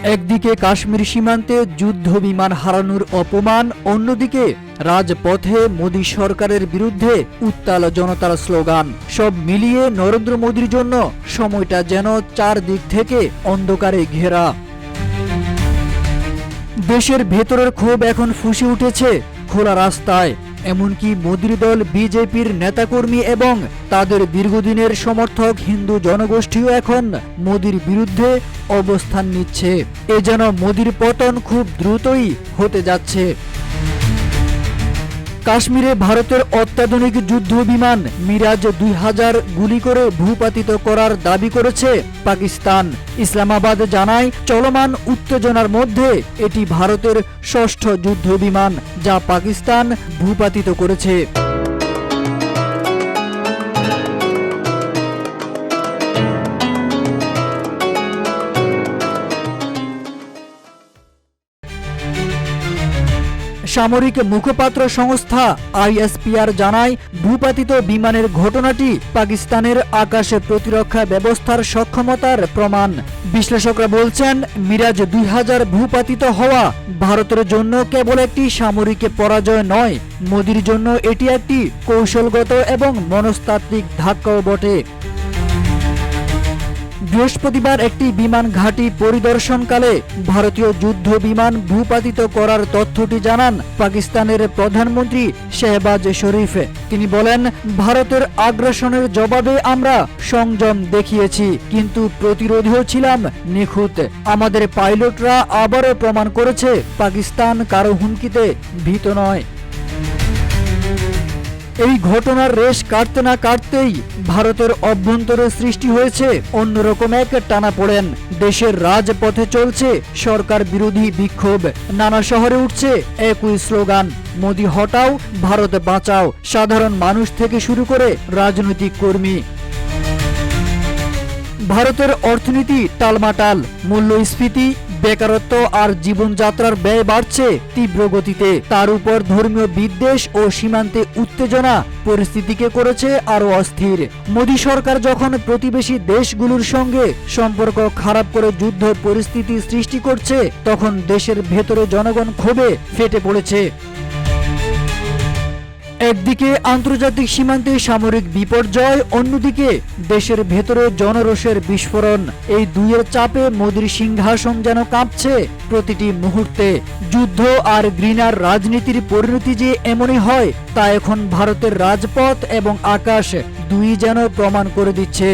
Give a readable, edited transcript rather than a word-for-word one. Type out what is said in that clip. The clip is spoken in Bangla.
একদিকে কাশ্মীর সীমান্তে যুদ্ধ বিমান হারানোর অপমান, অন্যদিকে রাজপথে মোদী সরকারের বিরুদ্ধে উত্তাল জনতার স্লোগান। সব মিলিয়ে নরেন্দ্র মোদীর জন্য সময়টা যেন চারদিক থেকে অন্ধকারে ঘেরা। দেশের ভেতরের ক্ষোভ এখন ফুঁসে উঠেছে খোলা রাস্তায়। এমনকি মোদীর দল বিজেপির নেতাকর্মী এবং তাদের দীর্ঘদিনের সমর্থক হিন্দু জনগোষ্ঠীও এখন মোদীর বিরুদ্ধে অবস্থান নিচ্ছে। এ যেন মোদীর পতন খুব দ্রুতই হতে যাচ্ছে। কাশ্মীরে ভারতের অত্যাধুনিক যুদ্ধ বিমান মিরাজ 2000 গুলি করে ভূপাতিত করার দাবি করেছে পাকিস্তান। ইসলামাবাদ জানায়, চলমান উত্তেজনার মধ্যে এটি ভারতের ষষ্ঠ যুদ্ধ বিমান যা পাকিস্তান ভূপাতিত করেছে। সামরিক মুখপাত্র সংস্থা আইএসপিআর জানায়, ভূপাতিত বিমানের ঘটনাটি পাকিস্তানের আকাশ প্রতিরক্ষা ব্যবস্থার সক্ষমতার প্রমাণ। বিশ্লেষকরা বলছেন, মিরাজ 2000 ভূপাতিত হওয়া ভারতের জন্য কেবল একটি সামরিক পরাজয় নয়, মোদীর জন্য এটি একটি কৌশলগত এবং মনস্তাত্ত্বিক ধাক্কাও বটে। বৃহস্পতিবার একটি বিমান ঘাঁটি পরিদর্শনকালে ভারতীয় যুদ্ধ বিমান ভূপাতিত করার তথ্যটি জানান পাকিস্তানের প্রধানমন্ত্রী শেহবাজ শরীফ। তিনি বলেন, ভারতের আগ্রাসনের জবাবে আমরা সংযম দেখিয়েছি, কিন্তু প্রতিরোধেও ছিলাম নিখুঁত। আমাদের পাইলটরা আবারও প্রমাণ করেছে পাকিস্তান কারো হুমকিতে ভীত নয়। এই ঘটনার রেশ কাটতে না কাটতেই ভারতের অভ্যন্তরে সৃষ্টি হয়েছে অন্যরকম এক টানাপোড়েন। দেশের রাজপথে চলছে সরকার বিরোধী বিক্ষোভ। নানা শহরে উঠছে একই স্লোগান, মোদি হটাও, ভারত বাঁচাও, সাধারণ মানুষ থেকে শুরু করে রাজনৈতিক কর্মী। ভারতের অর্থনীতি টালমাটাল, মূল্যস্ফীতি, বেকারত্ব আর জীবনযাত্রার ব্যয় বাড়ছে তীব্র গতিতে। তার উপর ধর্মীয় বিদ্বেষ ও সীমান্তে উত্তেজনা পরিস্থিতিকে করেছে আরো অস্থির। মোদী সরকার যখন প্রতিবেশী দেশগুলোর সঙ্গে সম্পর্ক খারাপ করে যুদ্ধ পরিস্থিতি সৃষ্টি করছে, তখন দেশের ভেতরে জনগণ ক্ষোভে ফেটে পড়েছে। একদিকে আন্তর্জাতিক সীমান্তে সামরিক বিপর্যয়, অন্যদিকে দেশের ভেতরে জনরোষের বিস্ফোরণ। এই দুইয়ের চাপে মোদীর সিংহাসন যেন কাঁপছে প্রতিটি মুহূর্তে। যুদ্ধ আর ঘৃণার রাজনীতির পরিণতি যে এমনই হয়, তা এখন ভারতের রাজপথ এবং আকাশ দুই যেন প্রমাণ করে দিচ্ছে।